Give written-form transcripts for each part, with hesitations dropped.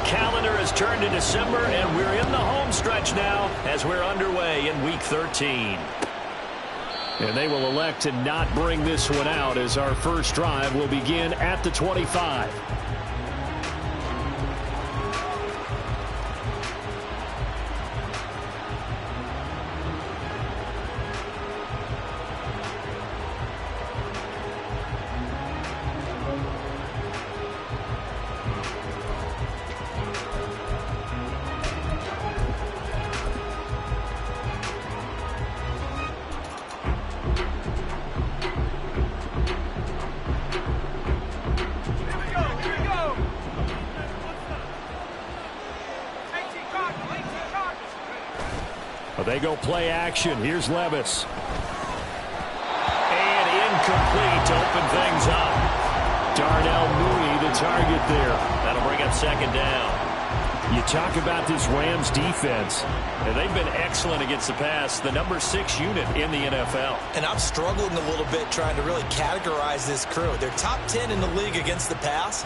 calendar has turned to December, and we're in the home stretch now as we're underway in Week 13. And they will elect to not bring this one out as our first drive will begin at the 25. They go play action. Here's Levis. And incomplete to open things up. R.N.O the target there. That'll bring up second down. You talk about this Rams defense, and they've been excellent against the pass, the number 6 unit in the NFL. And I'm struggling a little bit trying to really categorize this crew. They're top 10 in the league against the pass,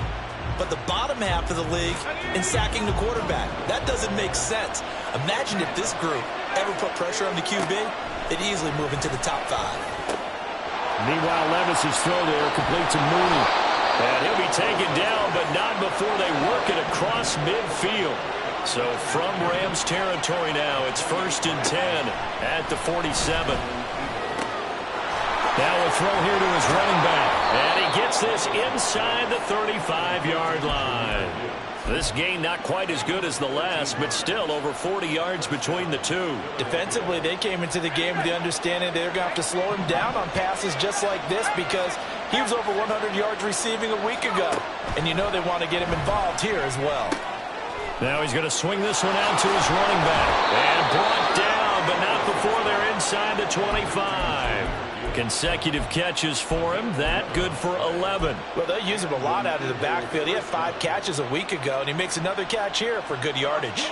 but the bottom half of the league in sacking the quarterback. That doesn't make sense. Imagine if this group ever put pressure on the QB, they'd easily move into the top 5. Meanwhile, Levis' throw there complete to Mooney. And he'll be taken down, but not before they work it across midfield. So from Rams territory now, it's 1st and 10 at the 47. Now a throw here to his running back. And he gets this inside the 35-yard line. This gain not quite as good as the last, but still over 40 yards between the two. Defensively, they came into the game with the understanding they're going to have to slow him down on passes just like this because he was over 100 yards receiving a week ago. And you know they want to get him involved here as well. Now he's going to swing this one out to his running back. And brought down, but not before they're inside the 25. Consecutive catches for him. That good for 11. Well, they use him a lot out of the backfield. He had 5 catches a week ago, and he makes another catch here for good yardage.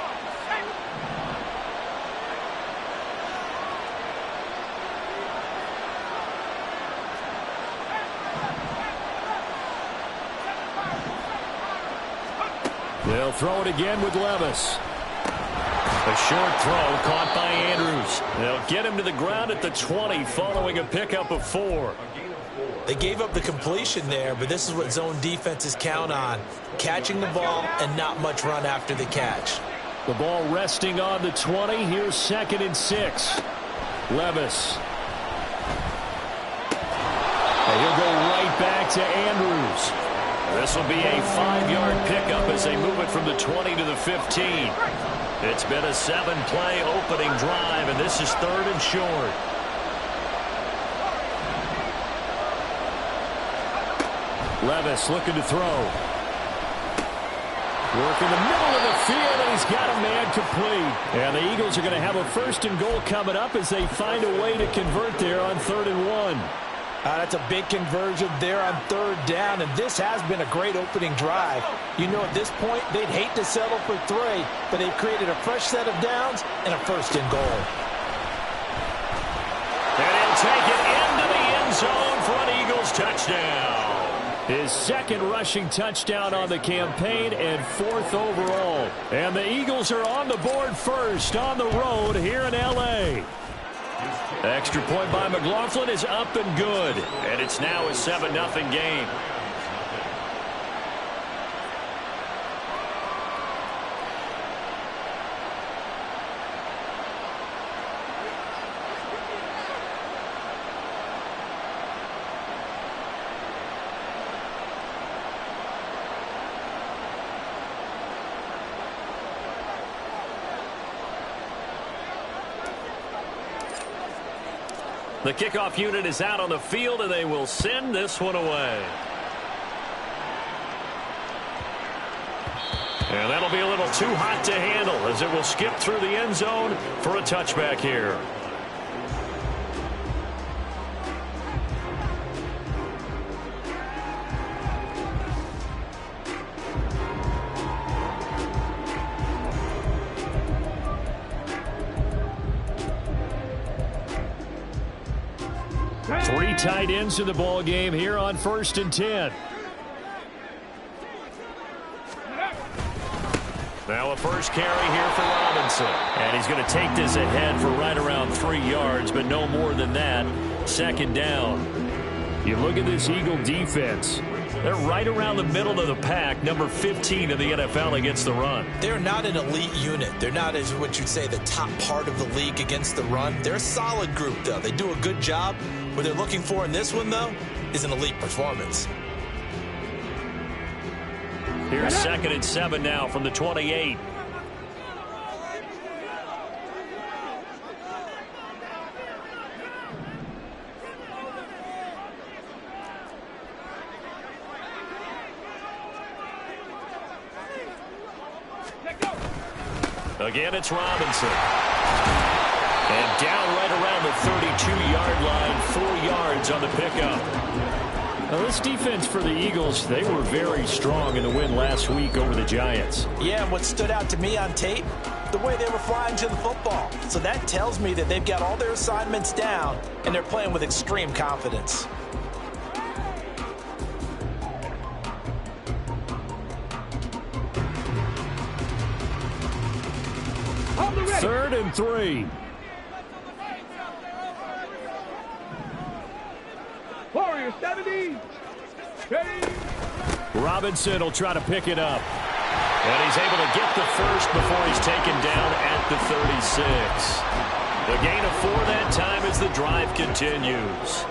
They'll throw it again with Levis. A short throw caught by Andrews. They'll get him to the ground at the 20 following a pickup of 4. They gave up the completion there, but this is what zone defenses count on. Catching the ball and not much run after the catch. The ball resting on the 20. Here's 2nd and 6. Levis. And he'll go right back to Andrews. This will be a 5-yard pickup as they move it from the 20 to the 15. It's been a 7-play opening drive, and this is 3rd and short. Levis looking to throw. Work in the middle of the field, and he's got a man complete. And the Eagles are going to have a 1st and goal coming up as they find a way to convert there on 3rd and 1. That's a big conversion there on 3rd down, and this has been a great opening drive. You know, at this point, they'd hate to settle for 3, but they've created a fresh set of downs and a 1st and goal. And he'll take it into the end zone for an Eagles touchdown. His 2nd rushing touchdown on the campaign and 4th overall. And the Eagles are on the board first on the road here in L.A. Extra point by McLaughlin is up and good. And it's now a 7-0 game. The kickoff unit is out on the field, and they will send this one away. And that'll be a little too hot to handle as it will skip through the end zone for a touchback here. Three tight ends in the ball game here on 1st and 10. Now a first carry here for Robinson. And he's going to take this ahead for right around 3 yards, but no more than that. Second down. You look at this Eagle defense. They're right around the middle of the pack, number 15 in the NFL against the run. They're not an elite unit. They're not, as what you'd say, the top part of the league against the run. They're a solid group, though. They do a good job. What they're looking for in this one, though, is an elite performance. Here's 2nd and 7 now from the 28. Again, it's Robinson. And down right around the 32-yard line, 4 yards on the pickup. Now, this defense for the Eagles, they were very strong in the win last week over the Giants. Yeah, and what stood out to me on tape, the way they were flying to the football. So that tells me that they've got all their assignments down, and they're playing with extreme confidence. Third and 3. Warrior 70. Ready. Robinson will try to pick it up. And he's able to get the first before he's taken down at the 36. The gain of 4 that time as the drive continues.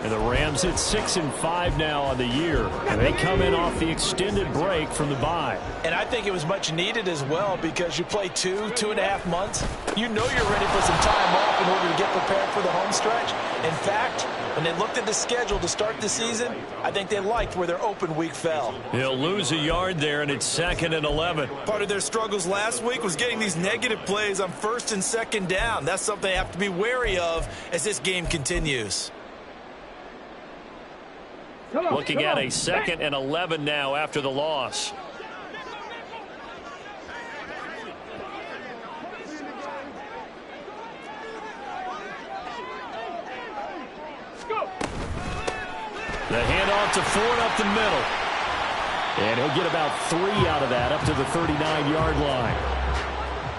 And the Rams at 6-5 now on the year. And they come in off the extended break from the bye. And I think it was much needed as well because you play 2.5 months. You know you're ready for some time off in order to get prepared for the home stretch. In fact, when they looked at the schedule to start the season, I think they liked where their open week fell. He'll lose a yard there, and it's 2nd and 11. Part of their struggles last week was getting these negative plays on 1st and 2nd down. That's something they have to be wary of as this game continues. Looking at a 2nd and 11 now after the loss. The handoff to Ford up the middle. And he'll get about 3 out of that up to the 39-yard line.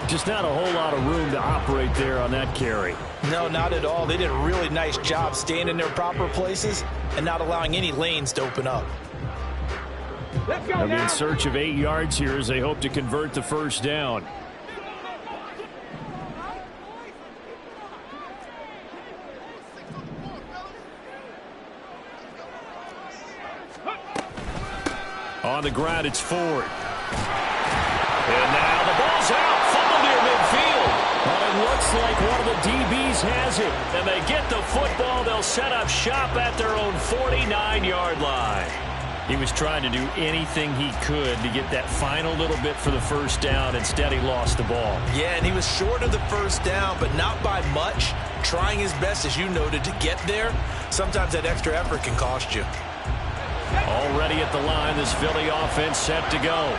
Just not a whole lot of room to operate there on that carry. No, not at all. They did a really nice job staying in their proper places and not allowing any lanes to open up. They'll be in search of 8 yards here as they hope to convert the first down. On the ground, it's Ford. And now the ball's out. Fumble near midfield. But it looks like one of the DBs has it. And they get the football. They'll set up shop at their own 49-yard line. He was trying to do anything he could to get that final little bit for the first down. Instead, he lost the ball. Yeah, and he was short of the first down, but not by much. Trying his best, as you noted, to get there. Sometimes that extra effort can cost you. Already at the line, this Philly offense set to go.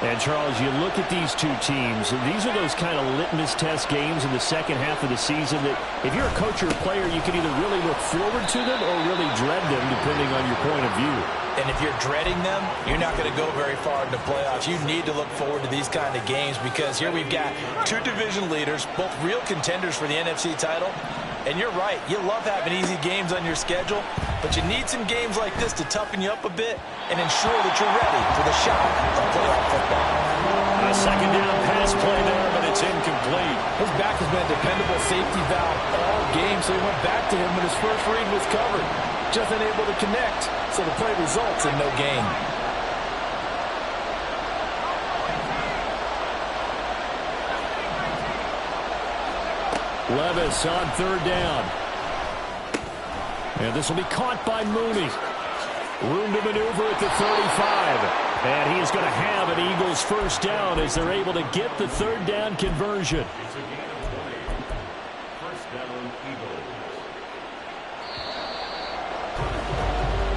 And, Charles, you look at these two teams, and these are those kind of litmus test games in the second half of the season that if you're a coach or a player, you can either really look forward to them or really dread them, depending on your point of view. And if you're dreading them, you're not going to go very far in the playoffs. You need to look forward to these kind of games because here we've got 2 division leaders, both real contenders for the NFC title. And you're right, you love having easy games on your schedule, but you need some games like this to toughen you up a bit and ensure that you're ready for the shock of playoff football. A second down pass play there, but it's incomplete. His back has been a dependable safety valve all game, so he went back to him when his first read was covered. Just unable to connect, so the play results in no gain. Levis on third down. And this will be caught by Mooney. Room to maneuver at the 35. And he is going to have an Eagles first down as they're able to get the third down conversion.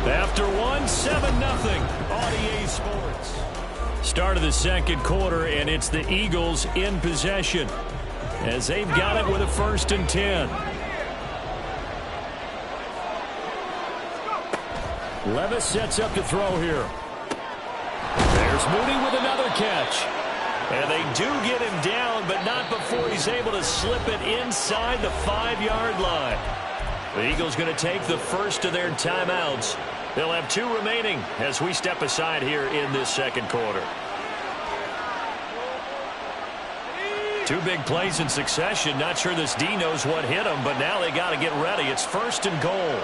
After 7-0 on EA Sports. Start of the second quarter, and it's the Eagles in possession as they've got it with a 1st and 10. Levis sets up to throw here. There's Mooney with another catch. And they do get him down, but not before he's able to slip it inside the 5-yard line. The Eagles going to take the first of their timeouts. They'll have 2 remaining as we step aside here in this second quarter. 2 big plays in succession. Not sure this D knows what hit him, but now they got to get ready. It's 1st and goal.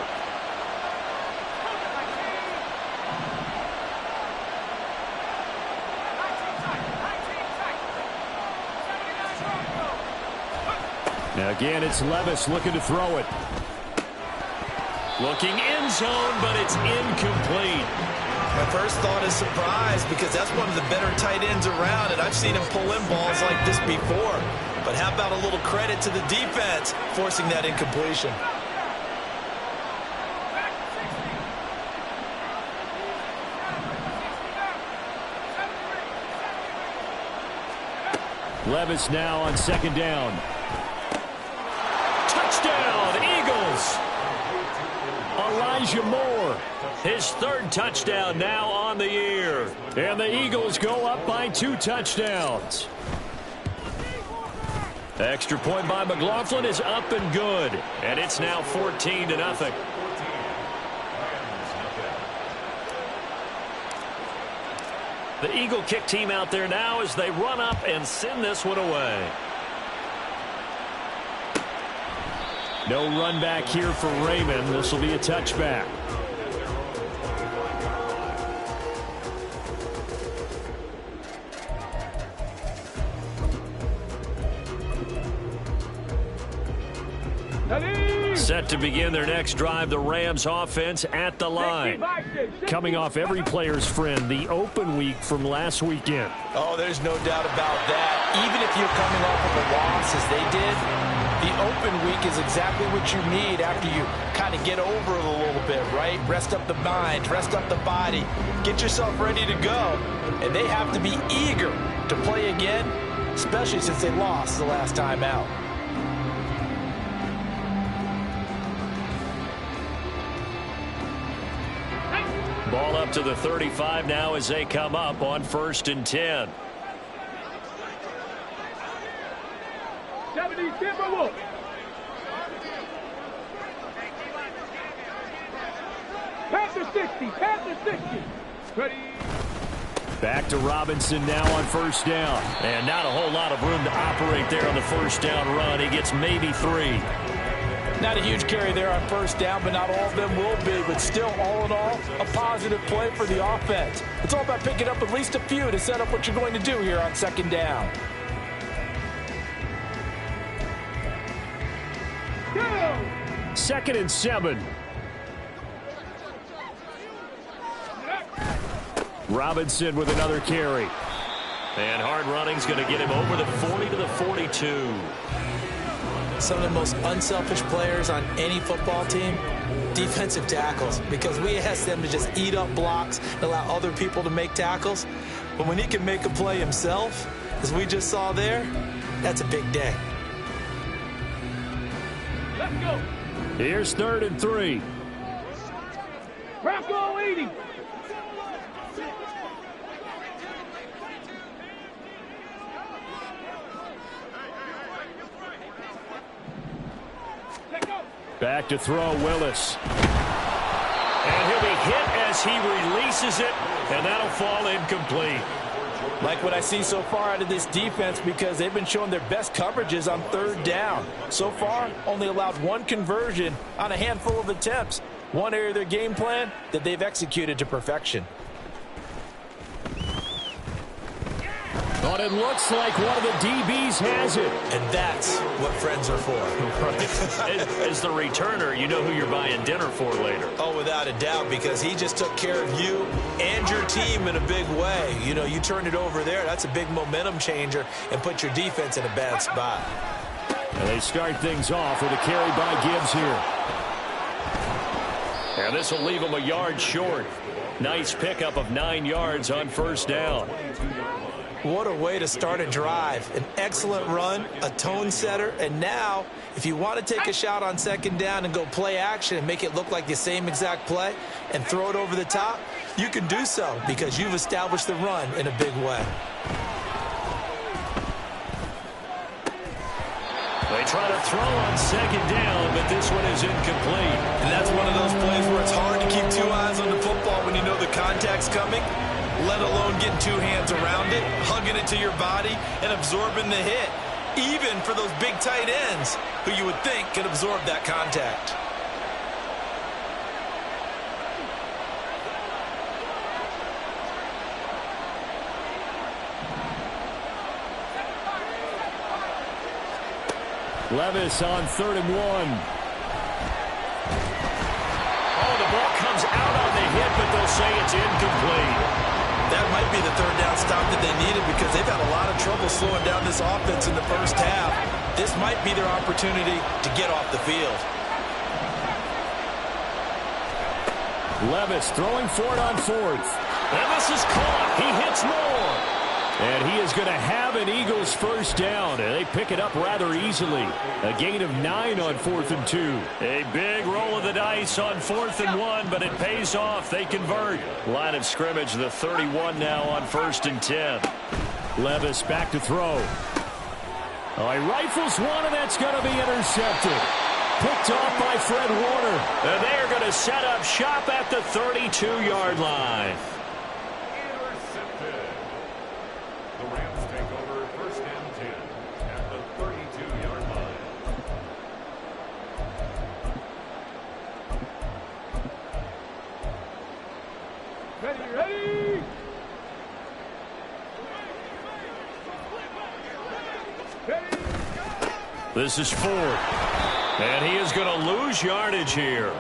Now again, it's Levis looking to throw it. Looking end zone, but it's incomplete. My first thought is surprise because that's one of the better tight ends around, and I've seen him pull in balls like this before. But how about a little credit to the defense forcing that incompletion? Levis now on 2nd down. Touchdown, Eagles! Elijah Moore, his 3rd touchdown now on the year. And the Eagles go up by 2 touchdowns. Extra point by McLaughlin is up and good. And it's now 14-0. The Eagle kick team out there now as they run up and send this one away. No run back here for Raymond. This will be a touchback. Set to begin their next drive, the Rams offense at the line. Coming off every player's friend, the open week from last weekend. Oh, there's no doubt about that. Even if you're coming off of a loss as they did, the open week is exactly what you need after you kind of get over it a little bit, right? Rest up the mind, rest up the body, get yourself ready to go. And they have to be eager to play again, especially since they lost the last time out. Ball up to the 35 now as they come up on 1st and 10. 70 Timberwolves. Panther 60. Panther 60. Ready. Back to Robinson now on 1st down. And not a whole lot of room to operate there on the 1st down run. He gets maybe 3. Not a huge carry there on 1st down, but not all of them will be. But still, all in all, a positive play for the offense. It's all about picking up at least a few to set up what you're going to do here on 2nd down. Go! 2nd and 7. Robinson with another carry. And hard running's going to get him over the 40 to the 42. Some of the most unselfish players on any football team, defensive tackles, because we ask them to just eat up blocks and allow other people to make tackles. But when he can make a play himself, as we just saw there, that's a big day. Let's go. Here's 3rd and 3. Bronco 80. Back to throw, Willis. And he'll be hit as he releases it, and that'll fall incomplete. Like what I see so far out of this defense, because they've been showing their best coverages on 3rd down. So far, only allowed 1 conversion on a handful of attempts. One area of their game plan that they've executed to perfection. But it looks like one of the DBs has it. And that's what friends are for. As the returner, you know who you're buying dinner for later. Oh, without a doubt, because he just took care of you and your team in a big way. You know, you turned it over there. That's a big momentum changer and put your defense in a bad spot. And they start things off with a carry by Gibbs here. And this will leave him a yard short. Nice pickup of 9 yards on 1st down. What a way to start a drive. An excellent run, a tone setter, and now if you want to take a shot on 2nd down and go play action and make it look like the same exact play and throw it over the top, you can do so because you've established the run in a big way. They try to throw on second down, but this one is incomplete. And that's one of those plays where it's hard to keep two eyes on the football when you know the contact's coming, let alone getting two hands around it, hugging it to your body, and absorbing the hit, even for those big tight ends who you would think could absorb that contact. Levis on 3rd and 1. Oh, the ball comes out on the hit, but they'll say it's incomplete. That might be the third down stop that they needed because they've had a lot of trouble slowing down this offense in the first half. This might be their opportunity to get off the field. Levis throwing for it on 4th. And this is caught. He hits more. And he is going to have an Eagles first down. And they pick it up rather easily. A gain of 9 on 4th and 2. A big roll of the dice on 4th and 1, but it pays off. They convert. Line of scrimmage, the 31 now on 1st and 10. Levis back to throw. Oh, he rifles one, and that's going to be intercepted. Picked off by Fred Warner. And they are going to set up shop at the 32-yard line. The Rams take over 1st and 10 at the 32-yard line. Ready, ready! Ready! This is Ford. And he is going to lose yardage here.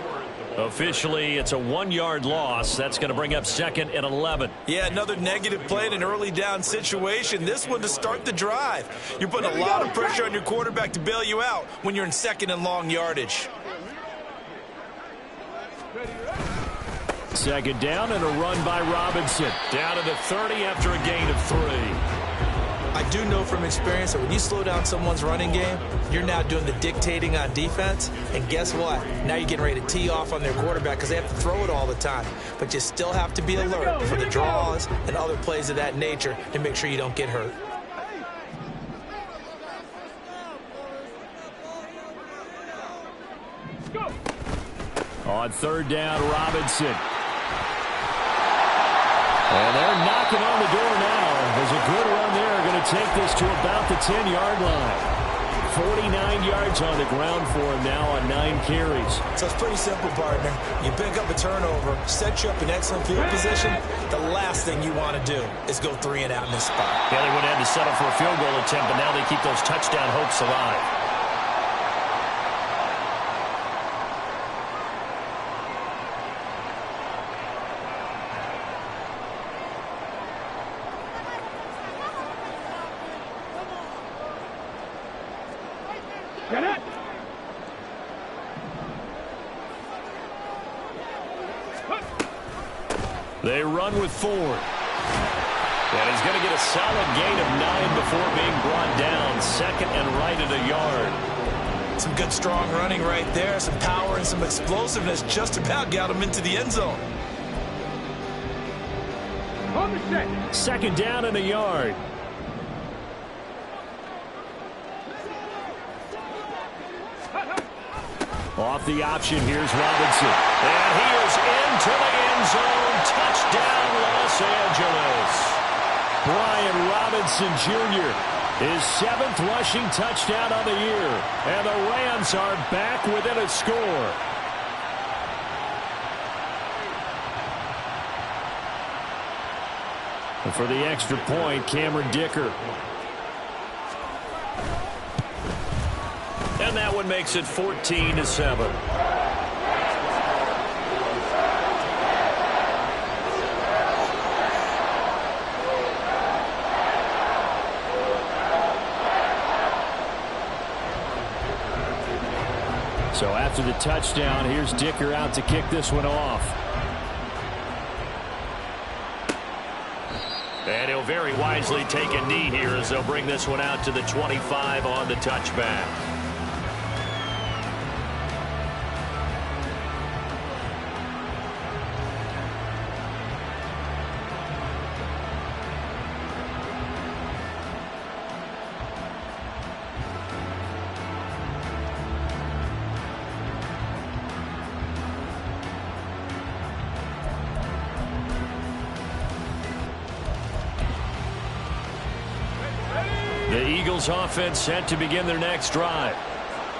Officially, it's a 1-yard loss. That's going to bring up 2nd and 11. Yeah, another negative play in an early down situation. This one to start the drive. You're putting a lot of pressure on your quarterback to bail you out when you're in 2nd and long yardage. 2nd down and a run by Robinson. Down to the 30 after a gain of 3. I do know from experience that when you slow down someone's running game, you're now doing the dictating on defense. And guess what? Now you're getting ready to tee off on their quarterback because they have to throw it all the time. But you still have to be alert for the draws and other plays of that nature to make sure you don't get hurt. On 3rd down, Robinson. And they're knocking on the door now. There's a good run there. Going to take this to about the 10-yard line. 49 yards on the ground for him now on 9 carries. So it's pretty simple, partner. You pick up a turnover, set you up in excellent field position. The last thing you want to do is go 3 and out in this spot. Yeah, they would have had to settle for a field goal attempt, but now they keep those touchdown hopes alive. Get it! They run with Ford. And he's going to get a solid gain of 9 before being brought down. 2nd and right at a yard. Some good, strong running right there. Some power and some explosiveness just about got him into the end zone. On the set. 2nd down and a yard. Off the option, here's Robinson. And he is into the end zone. Touchdown, Los Angeles. Brian Robinson Jr., his 7th rushing touchdown on the year. And the Rams are back within a score. And for the extra point, Cameron Dicker. And that one makes it 14-7. So after the touchdown, here's Dicker out to kick this one off. And he'll very wisely take a knee here as they'll bring this one out to the 25 on the touchback. Eagles offense set to begin their next drive.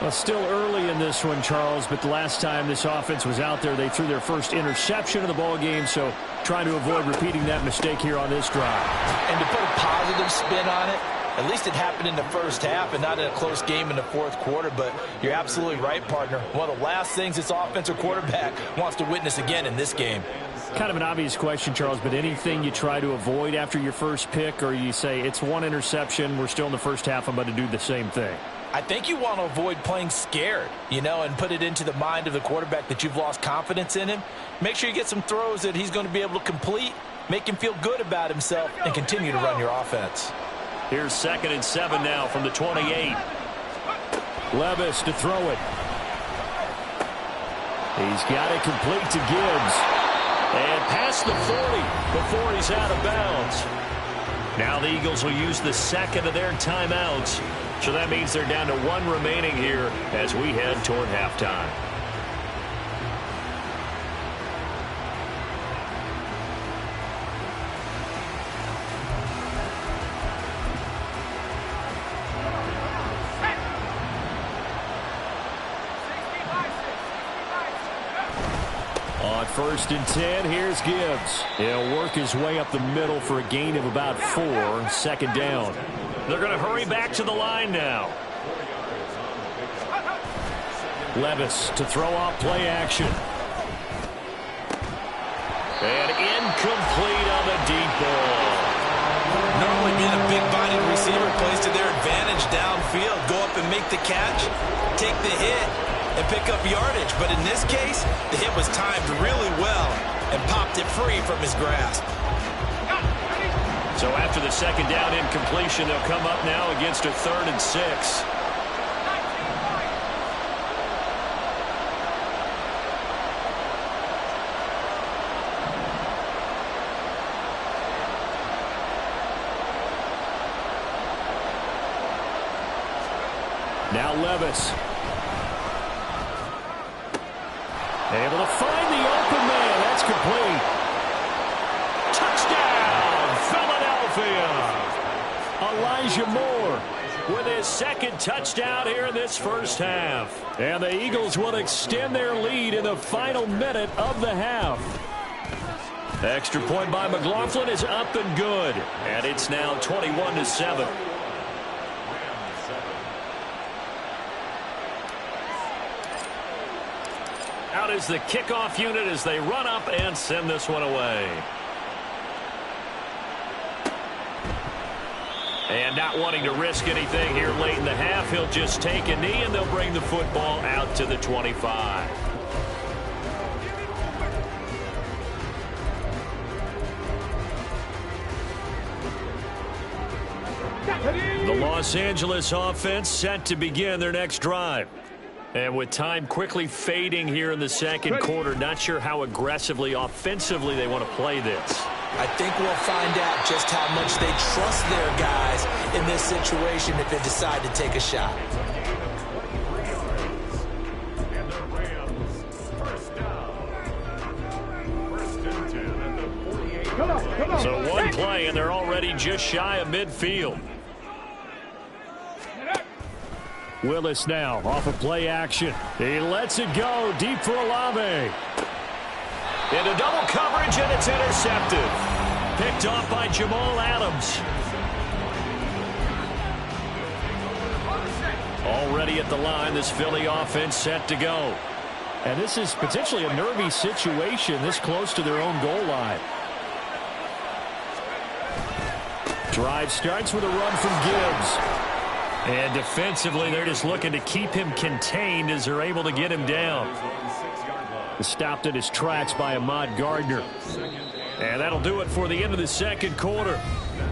Well, still early in this one, Charles, but the last time this offense was out there, they threw their first interception of the ball game, so trying to avoid repeating that mistake here on this drive. And to put a positive spin on it, at least it happened in the first half and not in a close game in the fourth quarter, but you're absolutely right, partner. One of the last things this offensive quarterback wants to witness again in this game. Kind of an obvious question, Charles, but anything you try to avoid after your first pick, or you say it's one interception, we're still in the first half, I'm about to do the same thing? I think you want to avoid playing scared, and put it into the mind of the quarterback that you've lost confidence in him. Make sure you get some throws that he's going to be able to complete, make him feel good about himself, and continue to run your offense. Here's 2nd and 7 now from the 28. Levis to throw it. He's got it complete to Gibbs. And past the 40 before he's out of bounds. Now the Eagles will use the second of their timeouts. So that means they're down to 1 remaining here as we head toward halftime. On 1st and 10, here's Gibbs. He'll work his way up the middle for a gain of about 4. 2nd down. They're going to hurry back to the line now. Levis to throw off play action. And incomplete on the deep ball. Normally being a big-bodied receiver plays to their advantage downfield. Go up and make the catch, take the hit, and pick up yardage. But in this case, the hit was timed really well and popped it free from his grasp. So after the 2nd down incompletion, they'll come up now against a 3rd and 6. Now Levis. Able to find the open man. That's complete. Touchdown, Philadelphia. Elijah Moore with his 2nd touchdown here in this first half. And the Eagles will extend their lead in the final minute of the half. Extra point by McLaughlin is up and good. And it's now 21-7. Out is the kickoff unit as they run up and send this one away. And not wanting to risk anything here late in the half, he'll just take a knee and they'll bring the football out to the 25. The Los Angeles offense set to begin their next drive. And with time quickly fading here in the 2nd quarter, not sure how aggressively, offensively they want to play this. I think we'll find out just how much they trust their guys in this situation if they decide to take a shot. And the Rams, 1st down. 1st and 10 at the 48. Come on. So one play, and they're already just shy of midfield. Willis now off of play action. He lets it go deep for Olave. Into double coverage, and it's intercepted. Picked off by Jamal Adams. Already at the line, this Philly offense set to go. And this is potentially a nervy situation this close to their own goal line. Drive starts with a run from Gibbs. And defensively, they're just looking to keep him contained as they're able to get him down. Stopped at his tracks by Ahmad Gardner. And that'll do it for the end of the 2nd quarter.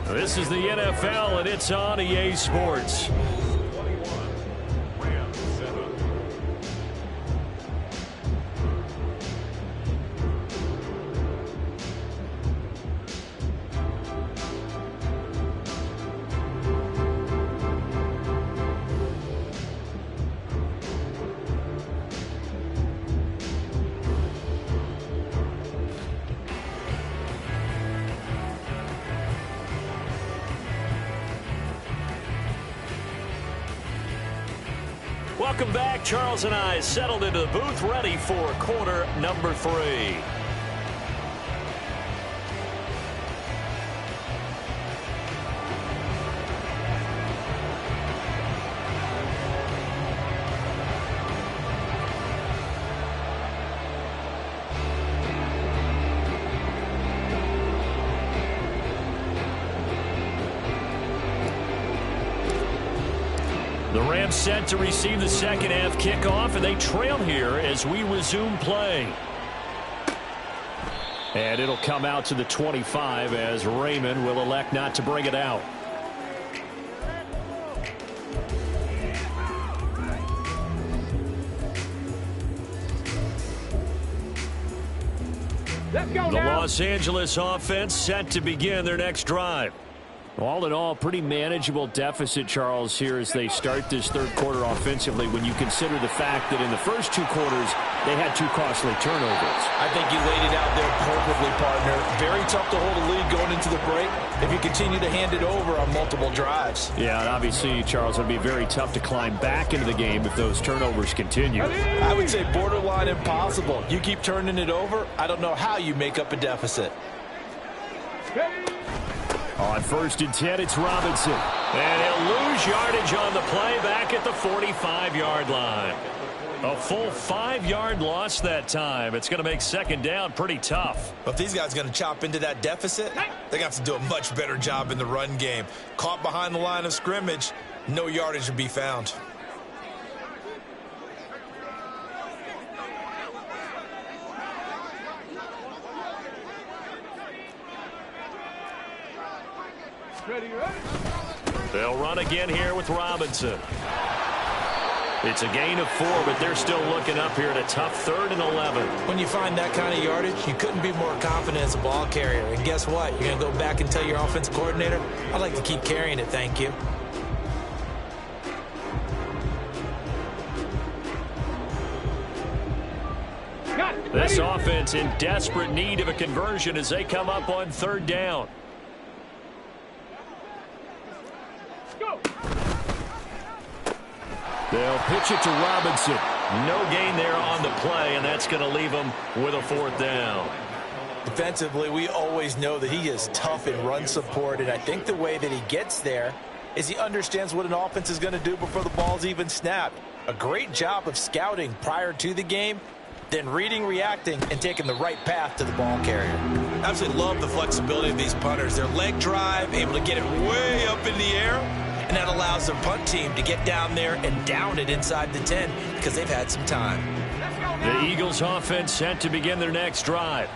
This is the NFL, and it's on EA Sports. Welcome back. Charles and I settled into the booth, ready for quarter number 3. The Rams set to receive the second half kickoff, and they trail here as we resume play. And it'll come out to the 25 as Raymond will elect not to bring it out. Let's go The now. Los Angeles offense set to begin their next drive. All in all, pretty manageable deficit, Charles, here as they start this third quarter offensively when you consider the fact that in the first 2 quarters, they had 2 costly turnovers. I think you laid it out there perfectly, partner. Very tough to hold a lead going into the break if you continue to hand it over on multiple drives. Yeah, and obviously, Charles, it would be very tough to climb back into the game if those turnovers continue. I would say borderline impossible. You keep turning it over, I don't know how you make up a deficit. On 1st and 10, it's Robinson. And he'll lose yardage on the play back at the 45-yard line. A full 5-yard loss that time. It's going to make second down pretty tough. But if these guys are going to chop into that deficit, they're going to have to do a much better job in the run game. Caught behind the line of scrimmage, no yardage to be found. Ready, ready. They'll run again here with Robinson. It's a gain of 4, but they're still looking up here at a tough 3rd and 11. When you find that kind of yardage, you couldn't be more confident as a ball carrier. And guess what? You're going to go back and tell your offensive coordinator, I'd like to keep carrying it, thank you. Got it. This Ready. offense in desperate need of a conversion as they come up on 3rd down. Go. They'll pitch it to Robinson. No gain there on the play, and that's going to leave them with a 4th down. Defensively, we always know that he is tough in run support, and I think the way that he gets there is he understands what an offense is going to do before the ball's even snapped. A great job of scouting prior to the game, then reading, reacting, and taking the right path to the ball carrier. Absolutely love the flexibility of these punters. Their leg drive, able to get it way up in the air, and that allows their punt team to get down there and down it inside the 10 because they've had some time. The Eagles offense set to begin their next drive.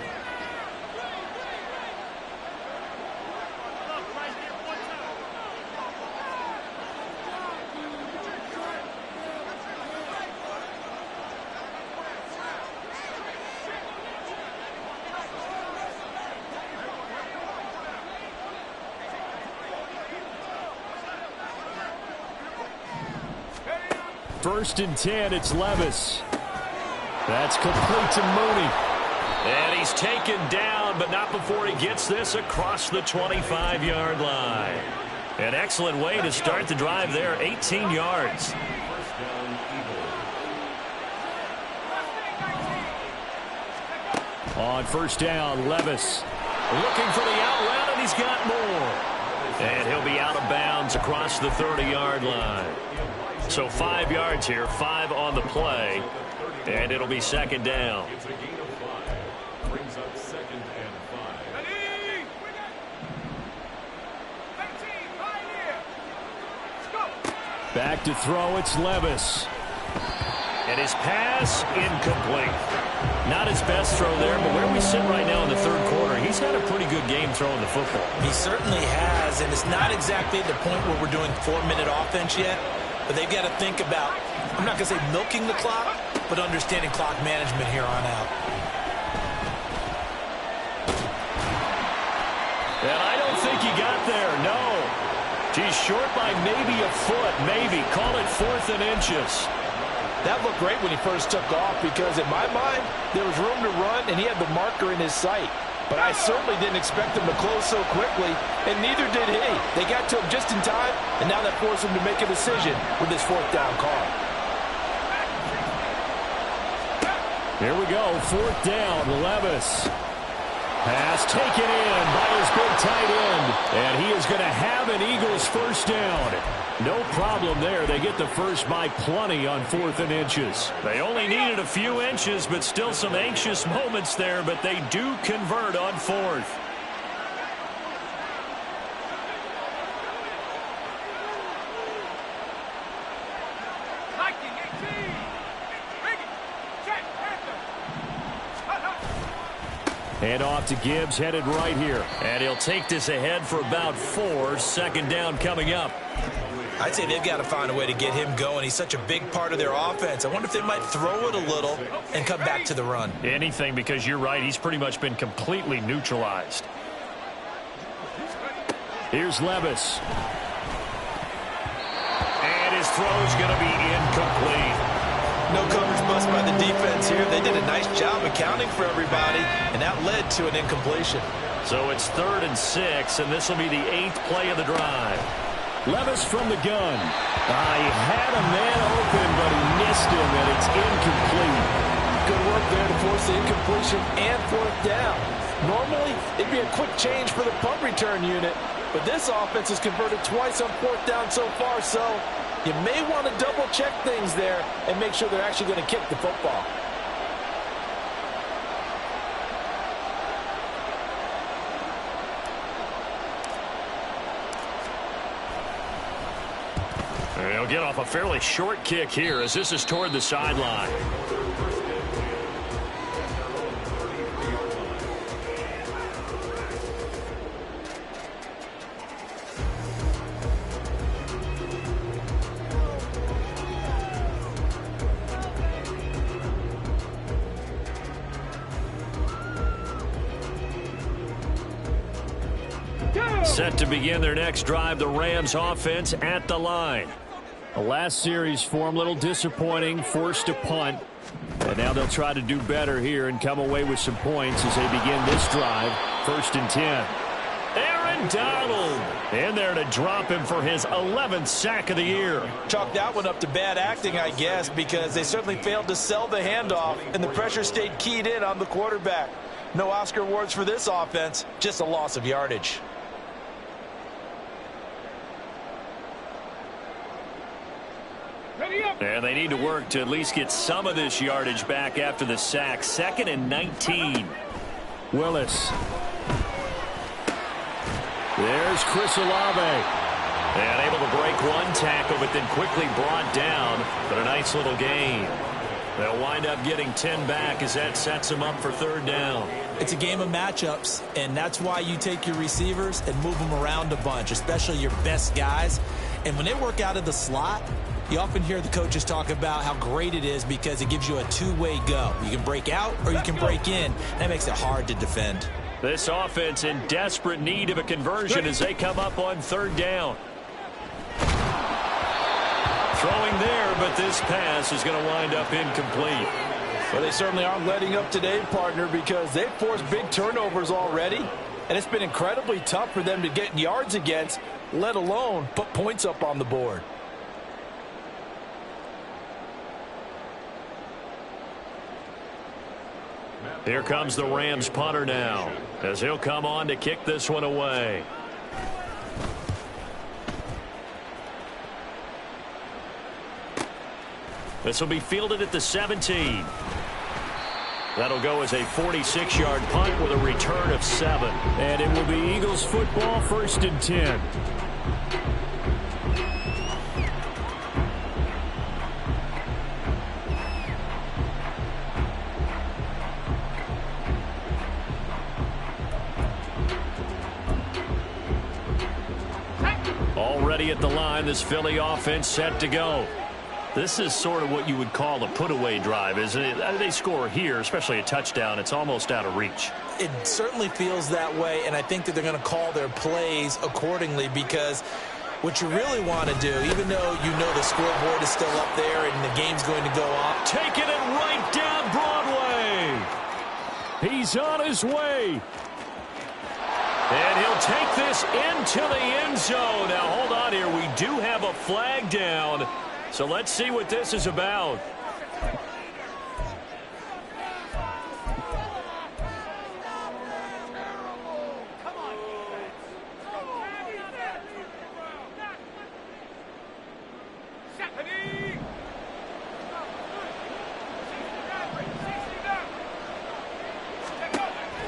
First and 10, it's Levis. That's complete to Mooney. And he's taken down, but not before he gets this across the 25-yard line. An excellent way to start the drive there, 18 yards. On 1st down, Levis looking for the out route, and he's got more. And he'll be out of bounds across the 30-yard line. So 5 yards here, 5 on the play, and it'll be second down. It's a gain of 5. Brings up 2nd and 5. Ready. 13, right here. Let's go. Back to throw, it's Levis. And his pass incomplete. Not his best throw there, but where we sit right now in the 3rd quarter, he's had a pretty good game throwing the football. He certainly has, and it's not exactly at the point where we're doing 4-minute offense yet, but they've got to think about, I'm not going to say milking the clock, but understanding clock management here on out. And I don't think he got there, no. He's short by maybe a foot, maybe. Call it 4th and inches. That looked great when he first took off because, in my mind, there was room to run, and he had the marker in his sight. But I certainly didn't expect him to close so quickly, and neither did he. They got to him just in time, and now that forced him to make a decision with his 4th down call. Here we go, 4th down, Levis. Pass taken in by his big tight end. And he is going to have an Eagles first down. No problem there. They get the first by plenty on 4th and inches. They only needed a few inches, but still some anxious moments there. But they do convert on 4th. Hand off to Gibbs, headed right here. And he'll take this ahead for about 4. 2nd down coming up. I'd say they've got to find a way to get him going. He's such a big part of their offense. I wonder if they might throw it a little and come back to the run. Anything, because you're right. He's pretty much been completely neutralized. Here's Levis. And his throw's going to be incomplete. No coverage bust by the defense here. They did a nice job accounting for everybody, and that led to an incompletion. So it's 3rd and 6, and this will be the 8th play of the drive. Levis from the gun. He had a man open, but he missed him, and it's incomplete. Good work there to force the incompletion and 4th down. Normally, it'd be a quick change for the punt return unit, but this offense has converted twice on 4th down so far, so you may want to double-check things there and make sure they're actually going to kick the football. He'll get off a fairly short kick here as this is toward the sideline. Set to begin their next drive, the Rams offense at the line. The last series for him, a little disappointing, forced to punt. And now they'll try to do better here and come away with some points as they begin this drive. 1st and 10. Aaron Donald in there to drop him for his 11th sack of the year. Chalk that one up to bad acting, I guess, because they certainly failed to sell the handoff, and the pressure stayed keyed in on the quarterback. No Oscar awards for this offense, just a loss of yardage. And they need to work to at least get some of this yardage back after the sack. 2nd and 19. Willis. There's Chris Olave. And able to break one tackle, but then quickly brought down. But a nice little gain. They'll wind up getting 10 back as that sets them up for 3rd down. It's a game of matchups, and that's why you take your receivers and move them around a bunch, especially your best guys. And when they work out of the slot, you often hear the coaches talk about how great it is because it gives you a two-way go. You can break out or you can break in. That makes it hard to defend. This offense in desperate need of a conversion as they come up on 3rd down. Throwing there, but this pass is going to wind up incomplete. Well, they certainly aren't letting up today, partner, because they've forced big turnovers already. And it's been incredibly tough for them to get yards against, let alone put points up on the board. Here comes the Rams punter now, as he'll come on to kick this one away. This will be fielded at the 17. That'll go as a 46-yard punt with a return of 7. And it will be Eagles football, 1st and 10. Already at the line, this Philly offense set to go. This is sort of what you would call a put-away drive, isn't it? They score here, especially a touchdown. It's almost out of reach. It certainly feels that way, and I think that they're going to call their plays accordingly because what you really want to do, even though you know the scoreboard is still up there and the game's going to go on. Taking it right down Broadway. He's on his way. And he'll take this into the end zone. Now, hold on here. We do have a flag down. So let's see what this is about.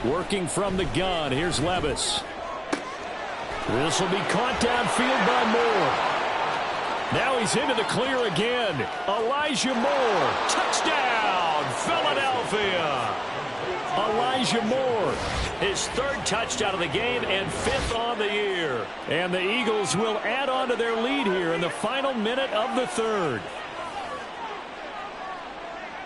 Working from the gun, here's Levis. This will be caught downfield by Moore. Now he's into the clear again. Elijah Moore. Touchdown, Philadelphia. Elijah Moore. His third touchdown of the game and fifth on the year. And the Eagles will add on to their lead here in the final minute of the third.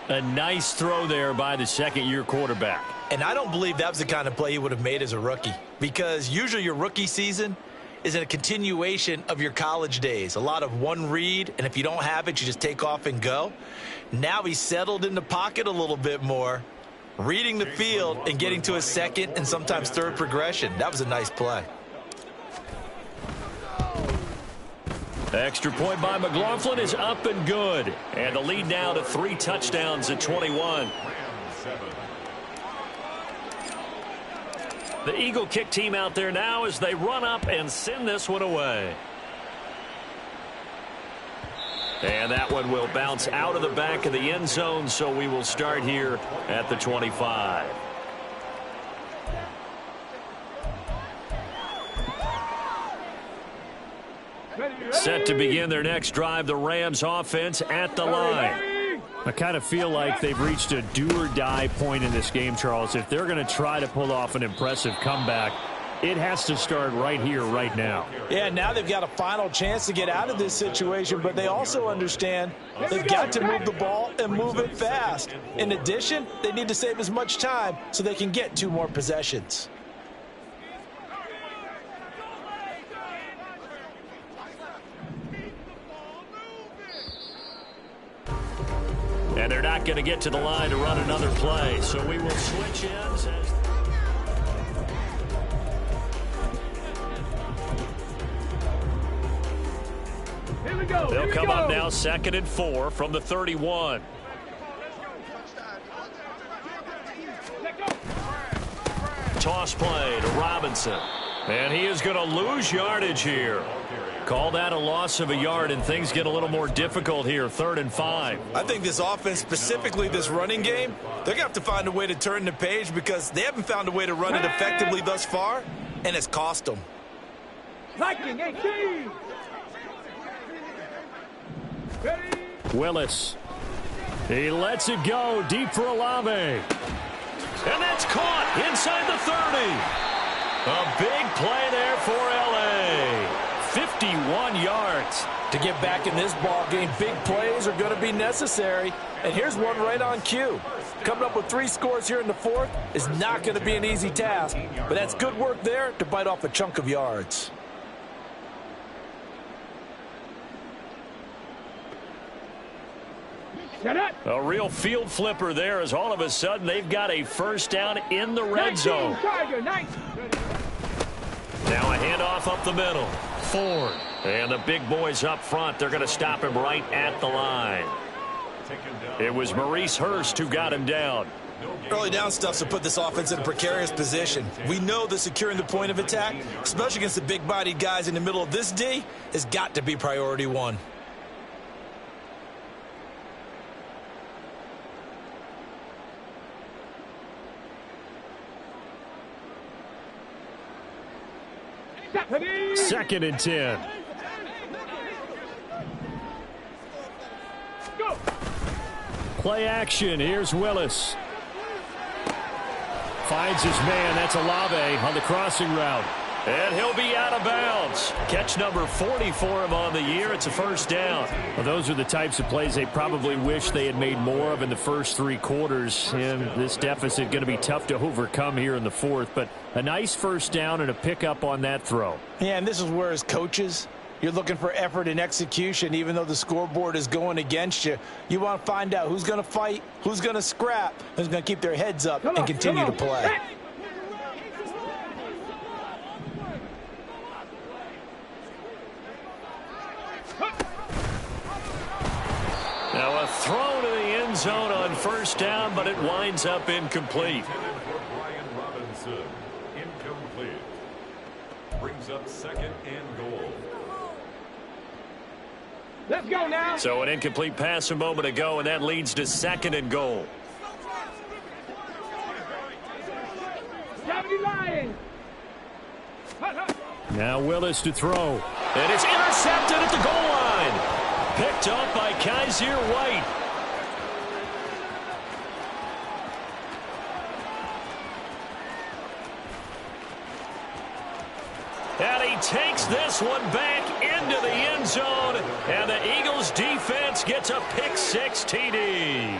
A nice throw there by the second-year quarterback. And I don't believe that was the kind of play he would have made as a rookie, because usually your rookie season is a continuation of your college days. A lot of one read, and if you don't have it, you just take off and go. Now he's settled in the pocket a little bit more, reading the field and getting to a second and sometimes third progression. That was a nice play. Extra point by McLaughlin is up and good. And the lead now to 3 touchdowns at 21. The Eagle kick team out there now as they run up and send this one away. And that one will bounce out of the back of the end zone, so we will start here at the 25. Set to begin their next drive, the Rams offense at the line. I kind of feel like they've reached a do-or-die point in this game, Charles. If they're going to try to pull off an impressive comeback, it has to start right here, right now. Yeah, now they've got a final chance to get out of this situation, but they also understand they've got to move the ball and move it fast. In addition, they need to save as much time so they can get 2 more possessions. And they're not going to get to the line to run another play, so we will switch ends. Here we go. They'll come up now 2nd and 4 from the 31. Toss play to Robinson. And he is going to lose yardage here. Call that a loss of a yard, and things get a little more difficult here, 3rd and 5. I think this offense, specifically this running game, they're going to have to find a way to turn the page because they haven't found a way to run it effectively thus far, and it's cost them. Viking 18. Willis. He lets it go deep for Olave. And that's caught inside the 30. A big play there for L.A. 51 yards. To get back in this ball game, big plays are going to be necessary. And here's one right on cue. Coming up with 3 scores here in the 4th is not going to be an easy task, but that's good work there to bite off a chunk of yards. A real field flipper there as all of a sudden they've got a first down in the red zone. Now a handoff up the middle. Ford. And the big boys up front, they're going to stop him right at the line. It was Maurice Hurst who got him down. Early down stuff to put this offense in a precarious position. We know that securing the point of attack, especially against the big-bodied guys in the middle of this D, has got to be priority 1. Second and 10. Go. Play action. Here's Willis. Finds his man. That's Olave on the crossing route. And he'll be out of bounds. Catch number 40 for him on the year. It's a first down. Well, those are the types of plays they probably wish they had made more of in the first 3 quarters. And this deficit going to be tough to overcome here in the 4th. But a nice first down and a pickup on that throw. Yeah, and this is where as coaches, you're looking for effort and execution. Even though the scoreboard is going against you, you want to find out who's going to fight, who's going to scrap, who's going to keep their heads up and continue to play. Now a throw to the end zone on first down, but it winds up incomplete. Brian Robinson, incomplete. Brings up 2nd and goal. Let's go now. So an incomplete pass a moment ago, and that leads to 2nd and goal. Now Willis to throw. And it's intercepted at the goal line. Picked up by Kaiser White. And he takes this one back into the end zone. And the Eagles defense gets a pick-6 TD.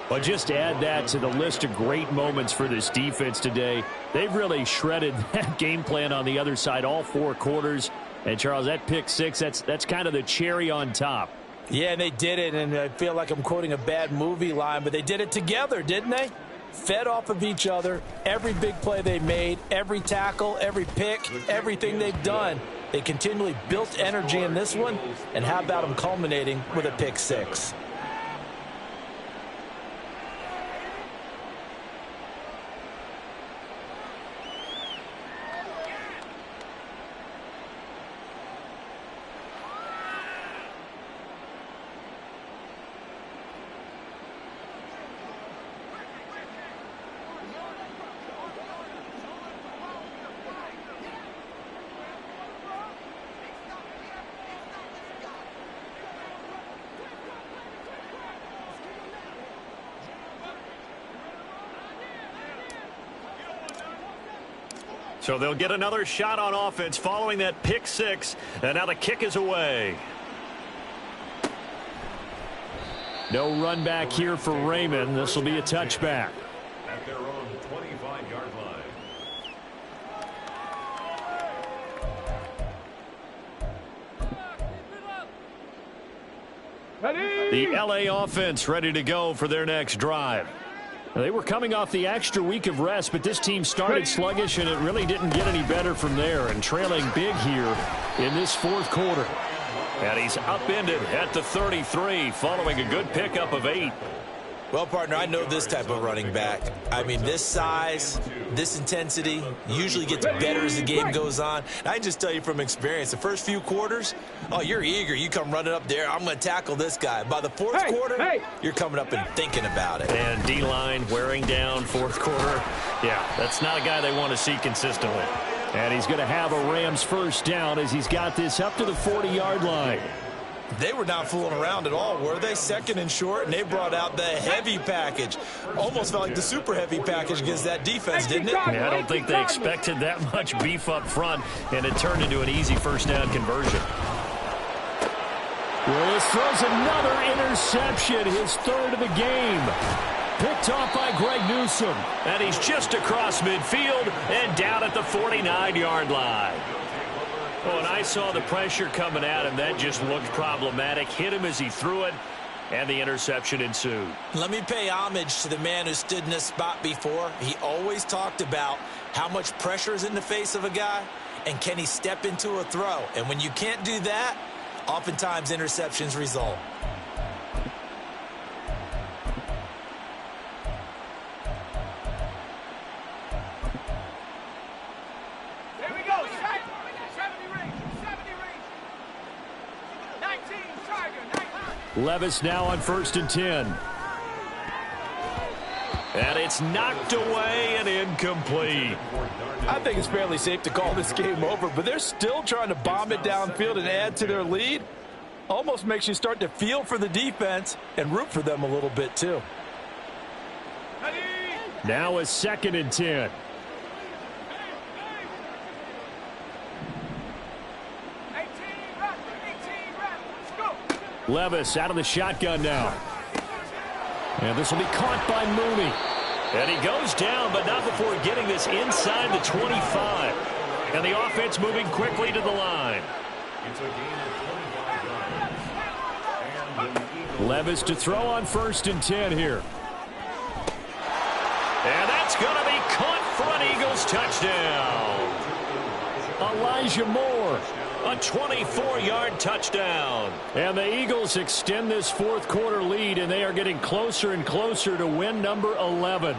But just add that to the list of great moments for this defense today. They've really shredded that game plan on the other side all 4 quarters. And, Charles, that pick-6, that's kind of the cherry on top. Yeah, and they did it, and I feel like I'm quoting a bad movie line, but they did it together, didn't they? Fed off of each other, every big play they made, every tackle, every pick, everything they've done. They continually built energy in this one, and how about them culminating with a pick-6? So they'll get another shot on offense following that pick-6, and now the kick is away. No run back here for Raymond. This will be a touchback. At their own 25-yard line. The LA offense ready to go for their next drive. They were coming off the extra week of rest, but this team started sluggish, and it really didn't get any better from there, and trailing big here in this 4th quarter. And he's upended at the 33 following a good pickup of 8. Well, partner, I know this type of running back. I mean, this size, this intensity usually gets better as the game goes on. And I can just tell you from experience, the first few quarters, oh, you're eager. You come running up there, I'm going to tackle this guy. By the 4th quarter, you're coming up and thinking about it. And D-line wearing down 4th quarter. Yeah, that's not a guy they want to see consistently. And he's going to have a Rams first down as he's got this up to the 40-yard line. They were not fooling around at all, were they? 2nd and short, and they brought out the heavy package. Almost felt like the super heavy package against that defense, didn't it? Yeah, I don't think they expected that much beef up front, and it turned into an easy first down conversion. Willis throws another interception, his 3rd of the game. Picked off by Greg Newsome. And he's just across midfield and down at the 49-yard line. Oh, and I saw the pressure coming at him. That just looked problematic. Hit him as he threw it, and the interception ensued. Let me pay homage to the man who stood in this spot before. He always talked about how much pressure is in the face of a guy, and can he step into a throw. And when you can't do that, oftentimes interceptions result. Levis now on 1st and 10. And it's knocked away and incomplete. I think it's fairly safe to call this game over, but they're still trying to bomb it downfield and add to their lead. Almost makes you start to feel for the defense and root for them a little bit too. Now a 2nd and 10. Levis out of the shotgun now. And this will be caught by Mooney. And he goes down, but not before getting this inside the 25. And the offense moving quickly to the line. It's a gain of 25 yards. Levis to throw on 1st and 10 here. And that's going to be caught for an Eagles touchdown. Elijah Moore. A 24-yard touchdown. And the Eagles extend this 4th quarter lead, and they are getting closer and closer to win number 11.